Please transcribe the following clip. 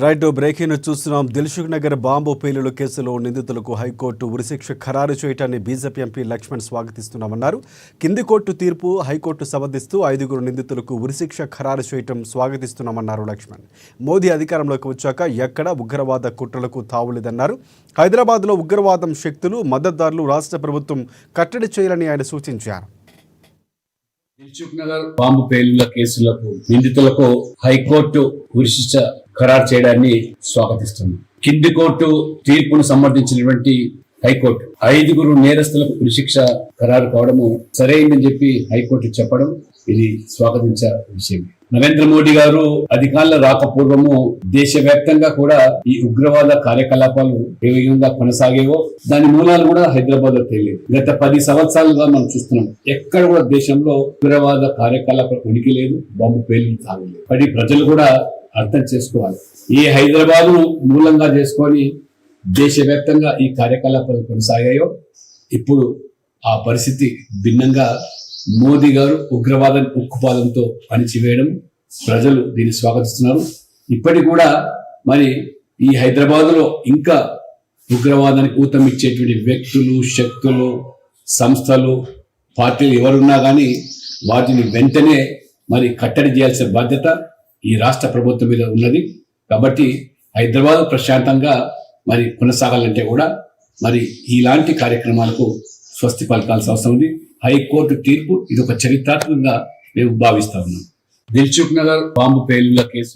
Right breaking చూస్తున్నాం. Dilsukh Nagar bomb పేలుడు కేసులో నిందితులకు హైకోర్టు ఉరిశిక్ష ఖరారు చేయడాన్ని బీజేపీ ఎంపీ లక్ష్మణ్ స్వాగతిస్తున్నామన్నారు. కింది కోర్టు తీర్పు హైకోర్టు సమర్థిస్తూ 5 నిందితులకు ఉరిశిక్ష ఖరారు చేయడం స్వాగతిస్తున్నామన్నారు లక్ష్మణ్. మోదీ అధికారంలోకి వచ్చాక ఎక్కడ ఉగ్రవాద కుట్రలకు తావులేదన్నారు. హైదరాబాద్లో ఉగ్రవాదం శక్తులు మద్దతుదారులు రాష్ట్ర ప్రభుత్వం కట్టడి చేయాలని ఆయన సూచించారు. దిల్సుఖ్ నగర్ బాంబు పేలుళ్ల కేసులకు నిందితులకు హైకోర్టు ఉరిశిక్ష ఖరారు చేయడాన్ని స్వాగతిస్తుంది. కింది కోర్టు తీర్పును సమర్థించినటువంటి హైకోర్టు 5 నేరస్తులకు ఉరిశిక్ష ఖరారు కావడము సరైందని చెప్పి హైకోర్టు చెప్పడం ఇది స్వాగతించే విషయం. నరేంద్ర మోడీ గారు అధికారంలో రాకపూర్వము దేశవ్యాప్తంగా కూడా ఈ ఉగ్రవాద కార్యకలాపాలు ఏ విధంగా కొనసాగేవో దాని మూలాలు కూడా హైదరాబాద్ లో తెలియదు. గత 10 సంవత్సరాలుగా మనం చూస్తున్నాం. ఎక్కడ కూడా దేశంలో ఉగ్రవాద కార్యకలాపాలు ఉనికి లేదు, బాంబు పేలులు తాగలేదు. పడి ప్రజలు కూడా అర్థం చేసుకోవాలి. ఈ హైదరాబాద్ మూలంగా చేసుకొని దేశవ్యాప్తంగా ఈ కార్యకలాపాలు కొనసాగాయో ఇప్పుడు ఆ పరిస్థితి భిన్నంగా మోదీ గారు ఉగ్రవాదం ఉక్కుపాదంతో అణిచివేయడం ప్రజలు దీన్ని స్వాగతిస్తున్నారు. ఇప్పటికి కూడా మరి ఈ హైదరాబాద్ లో ఇంకా ఉగ్రవాదానికి ఊతం ఇచ్చేటువంటి వ్యక్తులు, శక్తులు, సంస్థలు, పార్టీలు ఎవరున్నా కానీ వాటిని వెంటనే మరి కట్టడి చేయాల్సిన బాధ్యత ఈ రాష్ట్ర ప్రభుత్వం మీద ఉన్నది. కాబట్టి హైదరాబాద్ ప్రశాంతంగా మరి కొనసాగాలంటే కూడా మరి ఇలాంటి కార్యక్రమాలకు స్వస్తి పలకాల్సిన అవసరం ఉంది. హైకోర్టు తీర్పు ఇది ఒక చరిత్రాత్మకంగా మేము భావిస్తా ఉన్నాం. దిల్సుఖ్ నగర్ బాంబు పేలుళ్ల కేసు